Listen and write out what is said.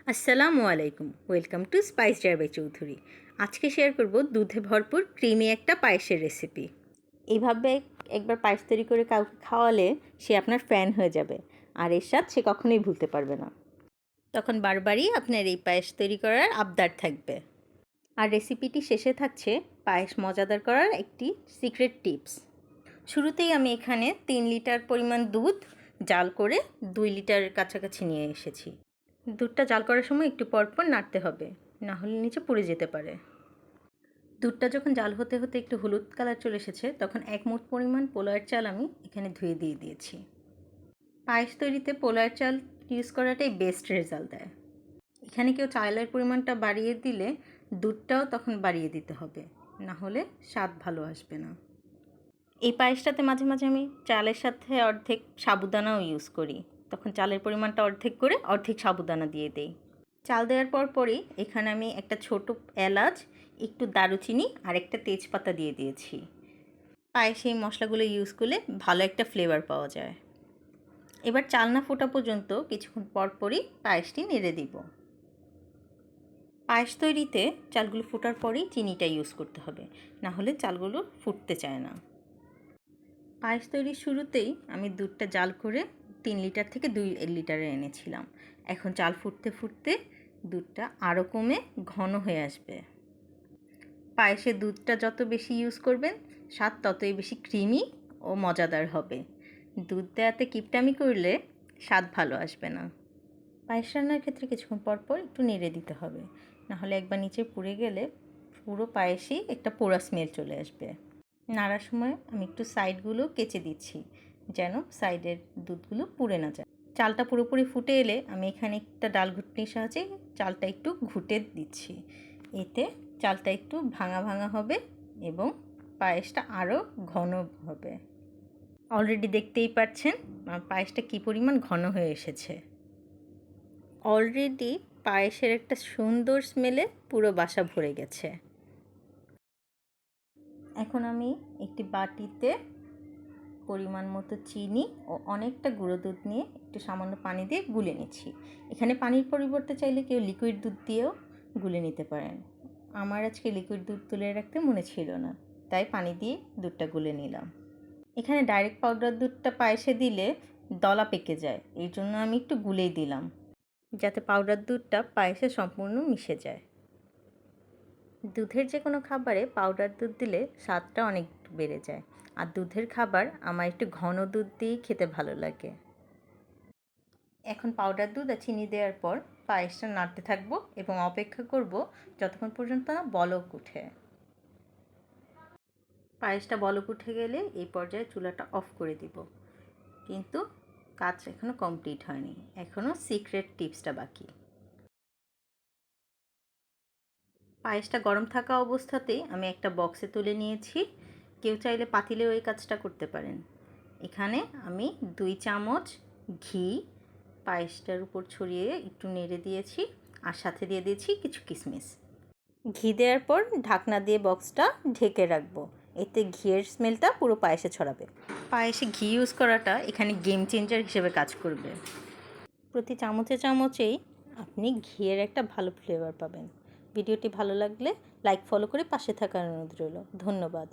আসসালামু আলাইকুম, welcome to spice jar by Chowdhury. আজকে শেয়ার করব দুধে ভরপুর ক্রিমি একটা পায়েসের রেসিপি। এইভাবে একবার পায়েস তৈরি করে কাউকে খাওয়ালে সে আপনার ফ্যান হয়ে যাবে, আর এর স্বাদ সে কখনোই ভুলতে পারবে না। তখন বারবারই আপনার এই পায়েস তৈরি করার আবদার থাকবে। আর রেসিপিটি শেষে থাকছে পায়েস মজাদার করার একটি সিক্রেট টিপস। শুরুতেই আমি এখানে 3 লিটার পরিমাণ দুধ জাল করে 2 লিটারের কাছাকাছি নিয়ে এসেছি। দুধটা জাল করার সময় একটু পরপর নাড়তে হবে, না হলে নিচে পুড়ে যেতে পারে। দুধটা যখন জাল হতে হতে একটু হলুদ কালার চলে এসেছে, তখন 1 মুঠ পরিমাণ পোলাওয়ের চাল আমি এখানে ধুয়ে দিয়ে দিয়েছি। পায়েস তৈরিতে পোলাওয়ের চাল ইউজ করাটাই বেস্ট রেজাল্ট দেয়। এখানে কেউ চালের পরিমাণটা বাড়িয়ে দিলে দুধটাও তখন বাড়িয়ে দিতে হবে, না হলে স্বাদ ভালো আসবে না। এই পায়েসটাতে মাঝে মাঝে আমি চালের সাথে অর্ধেক সাবুদানাও ইউজ করি, তখন চালের পরিমাণটা অর্ধেক করে অর্ধেক সাবুদানা দিয়ে দেই। চাল দেওয়ার পরই এখানে আমি একটা ছোট এলাচ, একটু দারুচিনি আর একটা তেজপাতা দিয়ে দিয়েছি। পায়েসে এই মশলাগুলো ইউজ করলে ভালো একটা ফ্লেভার পাওয়া যায়। এবার চাল না ফোটা পর্যন্ত কিছুক্ষণ পরই পায়েসটি নেড়ে দিব। পায়েস তৈরিতে চালগুলো ফোটার পরেই চিনিটা ইউজ করতে হবে, না হলে চালগুলো ফুটতে চায় না। পায়েস তৈরির শুরুতেই আমি দুধটা জাল করে 3 লিটার থেকে 2 লিটারে এনেছিলাম। এখন চাল ফুটতে ফুটতে দুধটা আরও কমে ঘন হয়ে আসবে। পায়েসে দুধটা যত বেশি ইউজ করবেন, স্বাদ ততই বেশি ক্রিমি ও মজাদার হবে। দুধ দেওয়াতে কিপটামি করলে স্বাদ ভালো আসবে না। পায়েস রান্নার ক্ষেত্রে কিছুক্ষণ পরপর একটু নেড়ে দিতে হবে, নাহলে একবার নিচে পুড়ে গেলে পুরো পায়েসেই একটা পোড়া স্মেল চলে আসবে। নাড়ার সময় আমি একটু সাইডগুলো কেচে দিচ্ছি, যেন সাইডের দুধগুলো পুড়ে না যায়। চালটা পুরোপুরি ফুটে এলে আমি এখানে একটা ডাল ঘুটনির সাহায্যে চালটা একটু ঘুটে দিচ্ছি। এতে চালটা একটু ভাঙা ভাঙা হবে এবং পায়েসটা আরও ঘন হবে। অলরেডি দেখতেই পাচ্ছেন পায়েসটা কী পরিমাণ ঘন হয়ে এসেছে। অলরেডি পায়েসের একটা সুন্দর স্মেলে পুরো বাসা ভরে গেছে। এখন আমি একটি বাটিতে পরিমাণ মতো চিনি ও অনেকটা গুঁড়ো দুধ নিয়ে একটু সামান্য পানি দিয়ে গুলে নিচ্ছি। এখানে পানির পরিবর্তে চাইলে কেউ লিকুইড দুধ দিয়েও গুলে নিতে পারেন। আমার আজকে লিকুইড দুধ তুলে রাখতে মনে ছিল না, তাই পানি দিয়ে দুধটা গুলে নিলাম। এখানে ডাইরেক্ট পাউডার দুধটা পায়েসে দিলে দলা পেকে যায়, এই জন্য আমি একটু গুলেই দিলাম, যাতে পাউডার দুধটা পায়েসে সম্পূর্ণ মিশে যায়। দুধের যে কোনো খাবারে পাউডার দুধ দিলে স্বাদটা অনেক বেড়ে যায়, আর দুধের খাবার আমার একটু ঘন দুধ দিয়েই খেতে ভালো লাগে। এখন পাউডার দুধ আর চিনি দেওয়ার পর পায়েসটা নাড়তে থাকবো এবং অপেক্ষা করব যতক্ষণ পর্যন্ত না বলক উঠে। পায়েসটা বলক উঠে গেলে এই পর্যায়ে চুলাটা অফ করে দিব। কিন্তু কাজ এখনও কমপ্লিট হয়নি, এখনও সিক্রেট টিপসটা বাকি। পায়েসটা গরম থাকা অবস্থাতেই আমি একটা বক্সে তুলে নিয়েছি। কেউ চাইলে পাতিলেও এই কাজটা করতে পারেন। এখানে আমি 2 চামচ ঘি পায়েসটার উপর ছড়িয়ে একটু নেড়ে দিয়েছি, আর সাথে দিয়ে দিয়েছি কিছু কিশমিশ। ঘি দেওয়ার পর ঢাকনা দিয়ে বক্সটা ঢেকে রাখবো, এতে ঘিয়ের স্মেলটা পুরো পায়েসে ছড়াবে। পায়েসে ঘি ইউজ করাটা এখানে গেম চেঞ্জার হিসেবে কাজ করবে। প্রতি চামচে চামচেই আপনি ঘিয়ের একটা ভালো ফ্লেভার পাবেন। ভিডিওটি ভালো লাগলে লাইক ফলো করে পাশে থাকার অনুরোধ রইল। ধন্যবাদ।